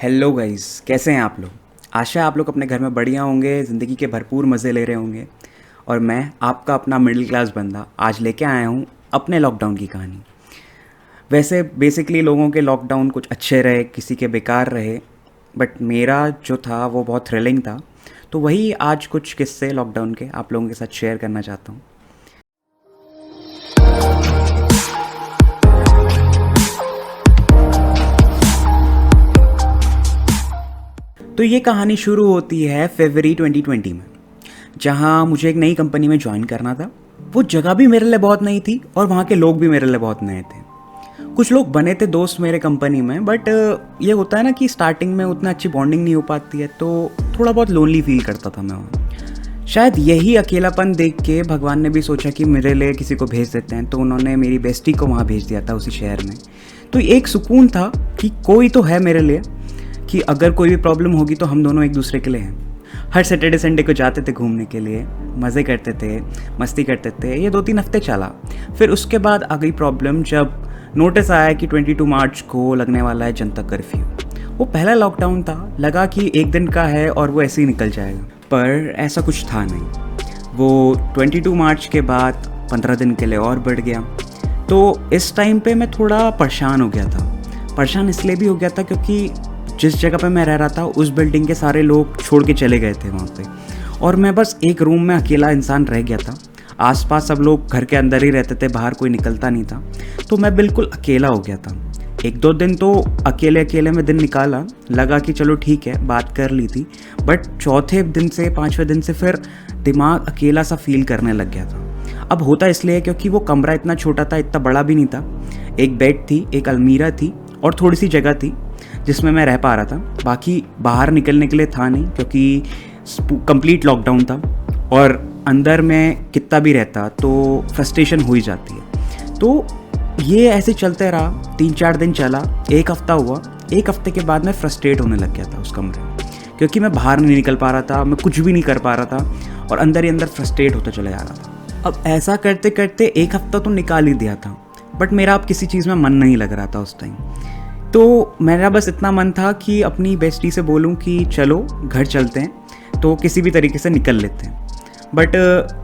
Hello guys, कैसे हैं आप लोग। आशा है आप लोग अपने घर में बढ़िया होंगे, ज़िंदगी के भरपूर मज़े ले रहे होंगे। और मैं आपका अपना मिडिल क्लास बंदा आज लेके आया हूँ अपने लॉकडाउन की कहानी। वैसे बेसिकली लोगों के लॉकडाउन कुछ अच्छे रहे, किसी के बेकार रहे, बट मेरा जो था वो बहुत थ्रिलिंग था। तो वही आज कुछ किस्से लॉकडाउन के आप लोगों के साथ शेयर करना चाहता हूँ। तो ये कहानी शुरू होती है फरवरी 2020 में, जहाँ मुझे एक नई कंपनी में ज्वाइन करना था। वो जगह भी मेरे लिए बहुत नई थी और वहाँ के लोग भी मेरे लिए बहुत नए थे। कुछ लोग बने थे दोस्त मेरे कंपनी में, बट ये होता है ना कि स्टार्टिंग में उतना अच्छी बॉन्डिंग नहीं हो पाती है, तो थोड़ा बहुत लोनली फील करता था मैं वहाँ। शायद यही अकेलापन देख के भगवान ने भी सोचा कि मेरे लिए किसी को भेज देते हैं, तो उन्होंने मेरी बेस्टी को वहाँ भेज दिया था उसी शहर में। तो एक सुकून था कि कोई तो है मेरे लिए, कि अगर कोई भी प्रॉब्लम होगी तो हम दोनों एक दूसरे के लिए हैं। हर सैटरडे संडे को जाते थे घूमने के लिए, मज़े करते थे, मस्ती करते थे। ये 2-3 हफ्ते चला। फिर उसके बाद आ गई प्रॉब्लम, जब नोटिस आया कि 22 मार्च को लगने वाला है जनता कर्फ्यू। वो पहला लॉकडाउन था, लगा कि एक दिन का है और वो ऐसे ही निकल जाएगा, पर ऐसा कुछ था नहीं। वो 22 मार्च के बाद 15 दिन के लिए और बढ़ गया। तो इस टाइम पे मैं थोड़ा परेशान हो गया था। परेशान इसलिए भी हो गया था क्योंकि जिस जगह पे मैं रह रहा था उस बिल्डिंग के सारे लोग छोड़ के चले गए थे वहाँ पे, और मैं बस एक रूम में अकेला इंसान रह गया था। आसपास सब लोग घर के अंदर ही रहते थे, बाहर कोई निकलता नहीं था। तो मैं बिल्कुल अकेला हो गया था। 1-2 दिन तो अकेले अकेले में दिन निकाला, लगा कि चलो ठीक है, बात कर ली थी। बट चौथे दिन से 5वें दिन से फिर दिमाग अकेला सा फील करने लग गया था। अब होता इसलिए क्योंकि वो कमरा इतना छोटा था, इतना बड़ा भी नहीं था। एक बेड थी, एक अलमीरा थी और थोड़ी सी जगह थी जिसमें मैं रह पा रहा था। बाकी बाहर निकलने के लिए था नहीं, क्योंकि कंप्लीट लॉकडाउन था और अंदर में कितना भी रहता तो फ्रस्ट्रेशन हो ही जाती है। तो ये ऐसे चलते रहा, 3-4 दिन चला, 1 हफ्ता हुआ। 1 हफ्ते के बाद मैं फ्रस्ट्रेट होने लग गया था उस कमरे में, क्योंकि मैं बाहर नहीं निकल पा रहा था, मैं कुछ भी नहीं कर पा रहा था और अंदर ही अंदर फ्रस्ट्रेट होता चला जा रहा था। अब ऐसा करते करते 1 हफ्ता तो निकाल ही दिया था, बट मेरा अब किसी चीज़ में मन नहीं लग रहा था उस टाइम। तो मेरा बस इतना मन था कि अपनी बेस्टी से बोलूं कि चलो घर चलते हैं, तो किसी भी तरीके से निकल लेते हैं। बट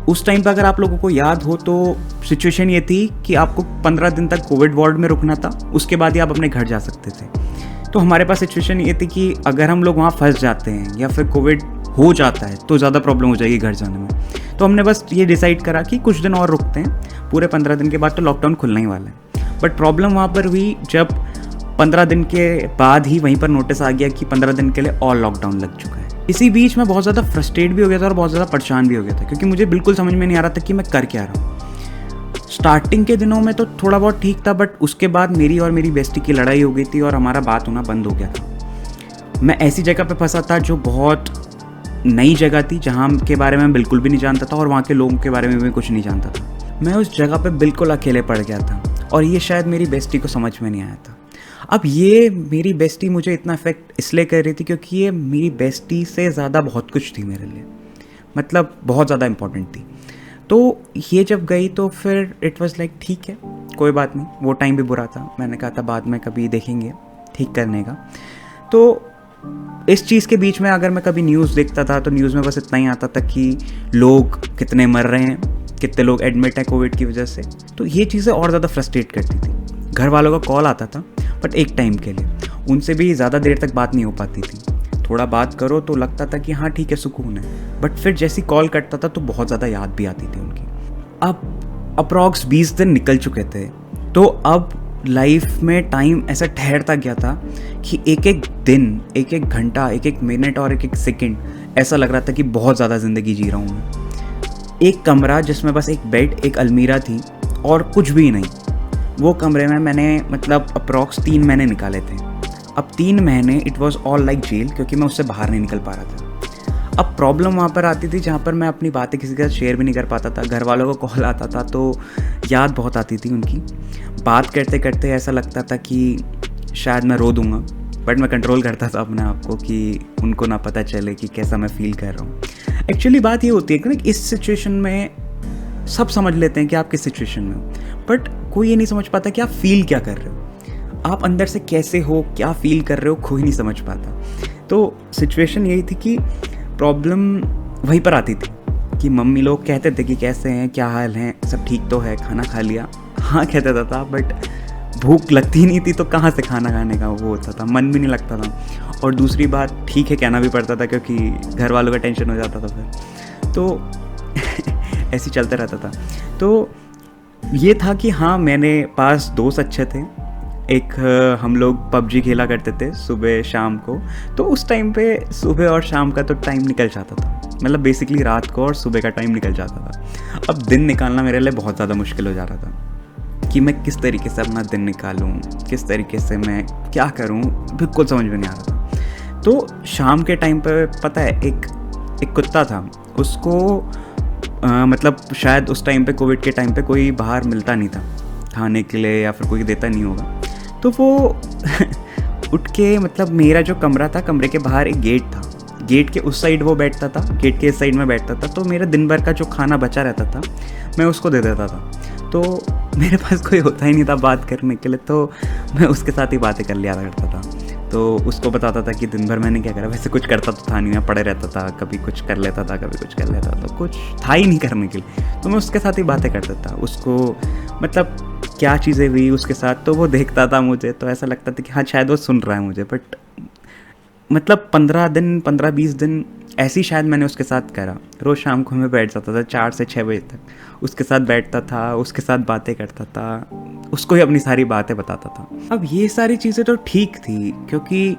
उस टाइम पर अगर आप लोगों को याद हो तो सिचुएशन ये थी कि आपको 15 दिन तक कोविड वार्ड में रुकना था, उसके बाद ही आप अपने घर जा सकते थे। तो हमारे पास सिचुएशन ये थी कि अगर हम लोग वहाँ फंस जाते हैं या फिर कोविड हो जाता है तो ज़्यादा प्रॉब्लम हो जाएगी घर जाने में। तो हमने बस ये डिसाइड करा कि कुछ दिन और रुकते हैं, पूरे 15 दिन के बाद तो लॉकडाउन खुलना ही वाला है। बट प्रॉब्लम वहाँ पर हुई जब 15 दिन के बाद ही वहीं पर नोटिस आ गया कि 15 दिन के लिए और लॉकडाउन लग चुका है। इसी बीच मैं बहुत ज़्यादा फ्रस्ट्रेट भी हो गया था और बहुत ज़्यादा परेशान भी हो गया था, क्योंकि मुझे बिल्कुल समझ में नहीं आ रहा था कि मैं कर क्या रहा हूँ। स्टार्टिंग के दिनों में तो थोड़ा बहुत ठीक था, बट उसके बाद मेरी और मेरी बेस्टी की लड़ाई हो गई थी और हमारा बात होना बंद हो गया था। मैं ऐसी जगह पे फंसा था जो बहुत नई जगह थी, जहाँ के बारे में बिल्कुल भी नहीं जानता था और वहाँ के लोगों के बारे में भी कुछ नहीं जानता था। मैं उस जगह पे बिल्कुल अकेले पड़ गया था और ये शायद मेरी बेस्टी को समझ में नहीं आया था। अब ये मेरी बेस्टी मुझे इतना इफेक्ट इसलिए कर रही थी क्योंकि ये मेरी बेस्टी से ज़्यादा बहुत कुछ थी मेरे लिए, मतलब बहुत ज़्यादा इम्पोर्टेंट थी। तो ये जब गई तो फिर इट वाज लाइक ठीक है, कोई बात नहीं। वो टाइम भी बुरा था, मैंने कहा था बाद में कभी देखेंगे ठीक करने का। तो इस चीज़ के बीच में अगर मैं कभी न्यूज़ देखता था तो न्यूज़ में बस इतना ही आता था कि लोग कितने मर रहे हैं, कितने लोग एडमिट हैं कोविड की वजह से। तो ये चीज़ें और ज़्यादा फ्रस्ट्रेट करती थी। घर वालों का कॉल आता था बट एक टाइम के लिए, उनसे भी ज़्यादा देर तक बात नहीं हो पाती थी। थोड़ा बात करो तो लगता था कि हाँ ठीक है, सुकून है, बट फिर जैसी कॉल करता था तो बहुत ज़्यादा याद भी आती थी उनकी। अब अप्रॉक्स 20 दिन निकल चुके थे, तो अब लाइफ में टाइम ऐसा ठहरता गया था कि एक एक दिन, एक एक घंटा, एक एक मिनट और एक एक सेकंड ऐसा लग रहा था कि बहुत ज़्यादा ज़िंदगी जी रहा हूँ मैं। एक कमरा जिसमें बस एक बेड, एक अलमीरा थी और कुछ भी नहीं, वो कमरे में मैंने मतलब अप्रॉक्स 3 महीने निकाले थे। अब 3 महीने it was all like jail, क्योंकि मैं उससे बाहर नहीं निकल पा रहा था। अब प्रॉब्लम वहाँ पर आती थी जहाँ पर मैं अपनी बातें किसी के साथ शेयर भी नहीं कर पाता था। घर वालों को कॉल आता था तो याद बहुत आती थी उनकी। बात करते करते ऐसा लगता था कि शायद मैं रो दूँगा, बट मैं कंट्रोल करता था अपने आप को कि उनको ना पता चले कि कैसा मैं फील कर रहा हूँ। एक्चुअली बात ये होती है कि ना, इस सिचुएशन में सब समझ लेते हैं कि आप किस सिचुएशन में हो, बट कोई ये नहीं समझ पाता कि आप फील क्या कर रहे हो। आप अंदर से कैसे हो, क्या फील कर रहे हो, कोई नहीं समझ पाता। तो सिचुएशन यही थी कि प्रॉब्लम वहीं पर आती थी कि मम्मी लोग कहते थे कि कैसे हैं, क्या हाल है, सब ठीक तो है, खाना खा लिया। हाँ कहता था, बट भूख लगती नहीं थी तो कहाँ से खाना खाने का वो होता था, मन भी नहीं लगता था। और दूसरी बात, ठीक है कहना भी पड़ता था क्योंकि घर वालों का टेंशन हो जाता था फिर, तो ऐसे ही चलता रहता था। तो ये था कि हाँ, मेरे पास दोस्त अच्छे थे। एक हम लोग पबजी खेला करते थे सुबह शाम को, तो उस टाइम पे सुबह और शाम का तो टाइम निकल जाता था, मतलब बेसिकली रात को और सुबह का टाइम निकल जाता था। अब दिन निकालना मेरे लिए बहुत ज़्यादा मुश्किल हो जा रहा था कि मैं किस तरीके से अपना दिन निकालूं, किस तरीके से मैं क्या करूं, बिल्कुल समझ में नहीं आ रहा था। तो शाम के टाइम पे पता है, एक कुत्ता था, उसको मतलब शायद उस टाइम पे कोविड के टाइम पे कोई बाहर मिलता नहीं था खाने के लिए या फिर कोई देता नहीं होगा, तो वो उठ के, मतलब मेरा जो कमरा था, कमरे के बाहर एक गेट था, गेट के उस साइड वो बैठता था, गेट के इस साइड में बैठता था। तो मेरा दिन भर का जो खाना बचा रहता था मैं उसको दे देता था। तो मेरे पास कोई होता ही नहीं था बात करने के लिए, तो मैं उसके साथ ही बातें कर लिया करता था। तो उसको बताता था कि दिन भर मैंने क्या करा। वैसे कुछ करता तो था नहीं, मैं पड़े रहता था, कभी कुछ कर लेता था, कभी कुछ कर लेता था, कुछ था ही नहीं करने के लिए। तो मैं उसके साथ ही बातें करता था, उसको मतलब क्या चीज़ें हुई उसके साथ, तो वो देखता था मुझे, तो ऐसा लगता था कि हाँ शायद वो सुन रहा है मुझे। बट मतलब 15-20 दिन ऐसे ही शायद मैंने उसके साथ करा। रोज़ शाम को मैं बैठ जाता था 4 से 6 बजे तक, उसके साथ बैठता था, उसके साथ बातें करता था, उसको ही अपनी सारी बातें बताता था। अब ये सारी चीज़ें तो ठीक थी क्योंकि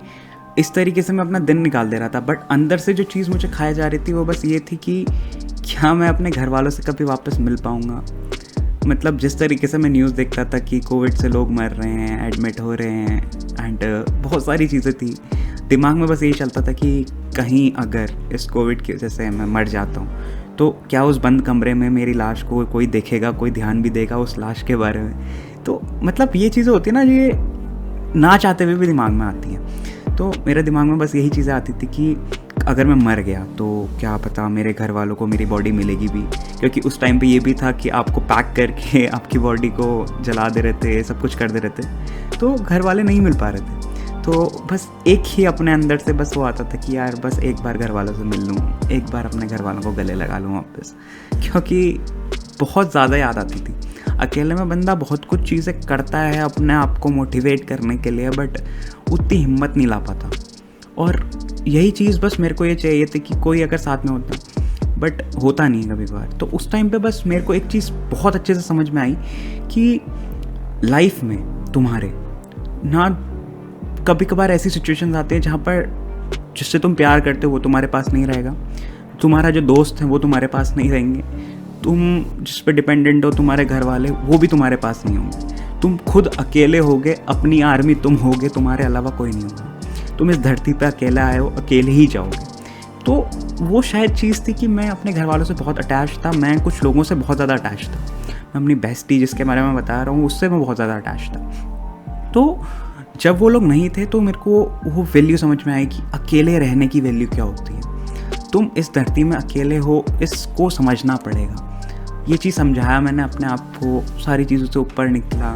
इस तरीके से मैं अपना दिन निकाल दे रहा था, बट अंदर से जो चीज़ मुझे खाई जा रही थी वो बस ये थी कि क्या मैं अपने घर वालों से कभी वापस मिल पाऊँगा। मतलब जिस तरीके से मैं न्यूज़ देखता था कि कोविड से लोग मर रहे हैं, एडमिट हो रहे हैं, एंड बहुत सारी चीज़ें थी, दिमाग में बस यही चलता था कि कहीं अगर इस कोविड की वजह से मैं मर जाता हूँ तो क्या उस बंद कमरे में मेरी लाश को कोई देखेगा, कोई ध्यान भी देगा उस लाश के बारे में। तो मतलब ये चीज़ें होती है ना, ये ना चाहते हुए भी दिमाग में आती हैं। तो मेरे दिमाग में बस यही चीज़ें आती थी कि अगर मैं मर गया तो क्या पता मेरे घर वालों को मेरी बॉडी मिलेगी भी, क्योंकि उस टाइम पे ये भी था कि आपको पैक करके आपकी बॉडी को जला दे रहे थे, सब कुछ कर दे रहे थे, तो घर वाले नहीं मिल पा रहे थे। तो बस एक ही अपने अंदर से बस वो आता था कि यार बस एक बार घर वालों से मिल लूँ, एक बार अपने घर वालों को गले लगा लूँ वापस, क्योंकि बहुत ज़्यादा याद आती थी। अकेले में बंदा बहुत कुछ चीज़ें करता है अपने आप को मोटिवेट करने के लिए, बट उतनी हिम्मत नहीं ला पाता। और यही चीज़ बस मेरे को ये चाहिए थी कि कोई अगर साथ में होता, बट होता नहीं है कभी कभार। तो उस टाइम पे बस मेरे को एक चीज़ बहुत अच्छे से समझ में आई कि लाइफ में तुम्हारे ना कभी कभार ऐसी सिचुएशंस आती है जहाँ पर जिससे तुम प्यार करते हो वो तुम्हारे पास नहीं रहेगा, तुम्हारा जो दोस्त है वो तुम्हारे पास नहीं रहेंगे, तुम जिस पे डिपेंडेंट हो तुम्हारे घर वाले वो भी तुम्हारे पास नहीं होंगे, तुम खुद अकेले होगे, अपनी आर्मी तुम होगे, तुम्हारे अलावा कोई नहीं होगा, तुम इस धरती पे अकेले आए हो, अकेले ही जाओगे। तो वो शायद चीज़ थी कि मैं अपने घर वालों से बहुत अटैच था, मैं कुछ लोगों से बहुत ज़्यादा अटैच था, मैं अपनी बेस्टी जिसके बारे में बता रहा हूँ उससे मैं बहुत ज़्यादा अटैच था। तो जब वो लोग नहीं थे तो मेरे को वो वैल्यू समझ में आई कि अकेले रहने की वैल्यू क्या होती है, तुम इस धरती में अकेले हो, इसको समझना पड़ेगा। ये चीज़ समझाया मैंने अपने आप को, सारी चीज़ों से ऊपर निकला।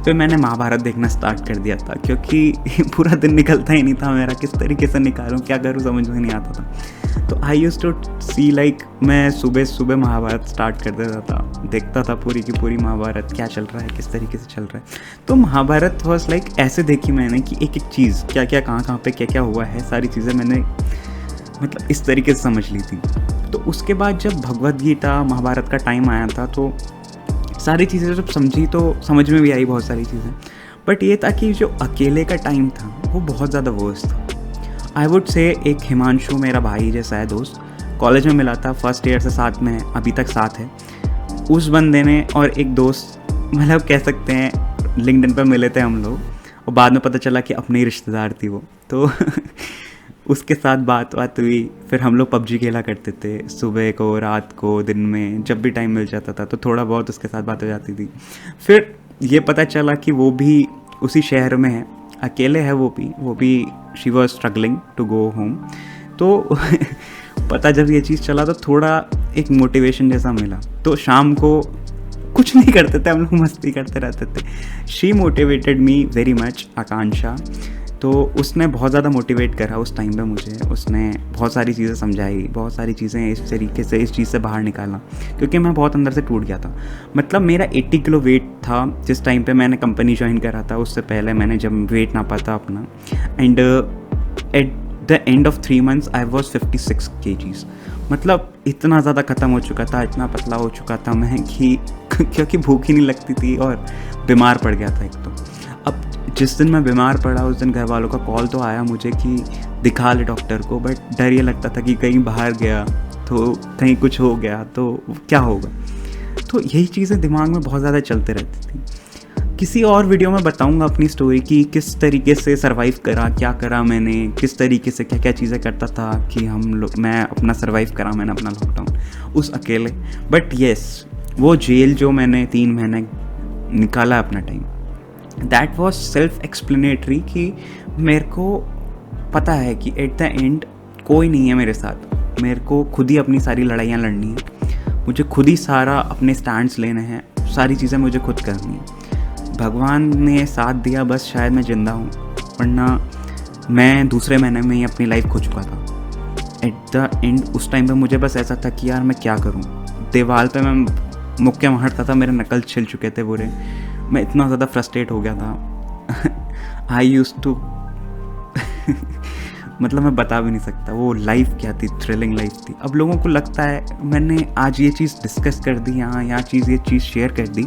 फिर मैंने महाभारत देखना स्टार्ट कर दिया था क्योंकि पूरा दिन निकलता ही नहीं था मेरा, किस तरीके से निकालूं, क्या करूं, समझ में नहीं आता था। तो I used to see like मैं सुबह सुबह महाभारत स्टार्ट कर देता था, देखता था पूरी की पूरी महाभारत, क्या चल रहा है, किस तरीके से चल रहा है। तो महाभारत वॉज लाइक ऐसे देखी मैंने कि एक एक चीज़ क्या क्या कहाँ पे क्या क्या हुआ है, सारी चीज़ें मैंने मतलब इस तरीके से समझ ली थी। तो उसके बाद जब भगवद गीता महाभारत का टाइम आया था तो सारी चीज़ें जब समझी तो समझ में भी आई बहुत सारी चीज़ें, बट ये था कि जो अकेले का टाइम था वो बहुत ज़्यादा वर्स्ट था। आई वुड से एक हिमांशु मेरा भाई जैसा है दोस्त, कॉलेज में मिला था, फर्स्ट ईयर से साथ में है, अभी तक साथ है। उस बंदे ने और एक दोस्त मतलब कह सकते हैं लिंक्डइन पर मिले थे हम लोग, और बाद में पता चला कि अपने ही रिश्तेदार थी वो। तो उसके साथ बात हुई, फिर हम लोग पबजी खेला करते थे सुबह को, रात को, दिन में, जब भी टाइम मिल जाता था तो थोड़ा बहुत उसके साथ बात हो जाती थी। फिर ये पता चला कि वो भी उसी शहर में है, अकेले है वो भी she was struggling to go home. तो पता जब ये चीज़ चला तो थोड़ा एक मोटिवेशन जैसा मिला। तो शाम को कुछ नहीं करते थे, हम लोग मस्ती करते रहते थे। She motivated me very much, Akanksha. तो उसने बहुत ज़्यादा मोटिवेट करा उस टाइम पे मुझे। उसने बहुत सारी चीज़ें समझाई, बहुत सारी चीज़ें इस तरीके से इस चीज़ से बाहर निकाला, क्योंकि मैं बहुत अंदर से टूट गया था। मतलब मेरा 80 किलो वेट था जिस टाइम पे मैंने कंपनी ज्वाइन करा था। उससे पहले मैंने जब वेट नापा था अपना, and at the end of 3 months I was 56 kgs। मतलब इतना ज़्यादा ख़त्म हो चुका था, इतना पतला हो चुका था मैं कि क्योंकि भूख ही नहीं लगती थी और बीमार पड़ गया था एक तो। अब जिस दिन मैं बीमार पड़ा उस दिन घर वालों का कॉल तो आया मुझे कि दिखा ले डॉक्टर को, बट डर ये लगता था कि कहीं बाहर गया तो कहीं कुछ हो गया तो क्या होगा। तो यही चीज़ें दिमाग में बहुत ज़्यादा चलते रहती थी। किसी और वीडियो में बताऊंगा अपनी स्टोरी कि किस तरीके से सरवाइव करा, क्या करा मैंने, किस तरीके से क्या क्या चीज़ें करता था कि मैं अपना सरवाइव करा मैंने अपना लॉकडाउन उस अकेले। बट येस, वो जेल जो मैंने 3 महीने निकाला अपना time, that was self explanatory कि मेरे को पता है कि एट द एंड कोई नहीं है मेरे साथ। मेरे को खुद ही अपनी सारी लड़ाइयाँ लड़नी है, मुझे खुद ही सारा अपने स्टैंड्स लेने हैं, सारी चीज़ें मुझे खुद करनी है। भगवान ने साथ दिया, बस शायद मैं ज़िंदा हूँ, वरना मैं दूसरे महीने में ही अपनी लाइफ खो चुका था। एट द एंड उस टाइम पे मुझे बस ऐसा था कि यार मैं क्या करूँ। दीवार पे मैं मुक्के मारता था, मेरे नकल छिल चुके थे पूरे। मैं इतना ज़्यादा फ्रस्ट्रेट हो गया था। आई यूज टू मतलब मैं बता भी नहीं सकता वो लाइफ क्या थी, थ्रिलिंग लाइफ थी। अब लोगों को लगता है मैंने आज ये चीज़ डिस्कस कर दी यहाँ, ये चीज़ शेयर कर दी,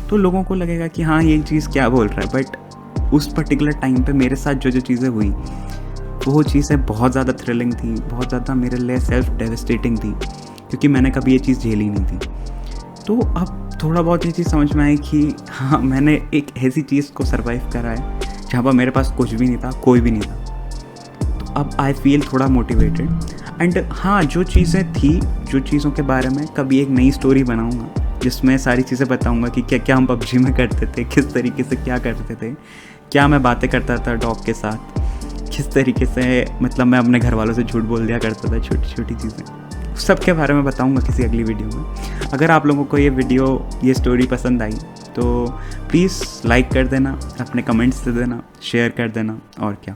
तो लोगों को लगेगा कि हाँ ये चीज़ क्या बोल रहा है। बट उस पर्टिकुलर टाइम पे मेरे साथ जो चीज़ें हुई वो चीज़ें बहुत ज़्यादा थ्रिलिंग थी, बहुत ज़्यादा मेरे लिए सेल्फ डेविस्टेटिंग थी, क्योंकि मैंने कभी ये चीज़ झेली नहीं थी। तो अब थोड़ा बहुत ये चीज़ समझ में आई कि हाँ मैंने एक ऐसी चीज़ को सर्वाइव करा है जहाँ पर मेरे पास कुछ भी नहीं था, कोई भी नहीं था। तो अब आई फील थोड़ा मोटिवेटेड। एंड हाँ, जो चीज़ें थी, जो चीज़ों के बारे में कभी एक नई स्टोरी बनाऊँगा जिसमें सारी चीज़ें बताऊँगा कि क्या क्या हम पबजी में करते थे, किस तरीके से क्या करते थे, क्या मैं बातें करता था डॉग के साथ, किस तरीके से मतलब मैं अपने घर वालों से झूठ बोल दिया करता था, छोटी छोटी चीज़ें, सब के बारे में बताऊंगा किसी अगली वीडियो में। अगर आप लोगों को ये स्टोरी पसंद आई तो प्लीज़ लाइक कर देना, अपने कमेंट्स दे देना, शेयर कर देना, और क्या।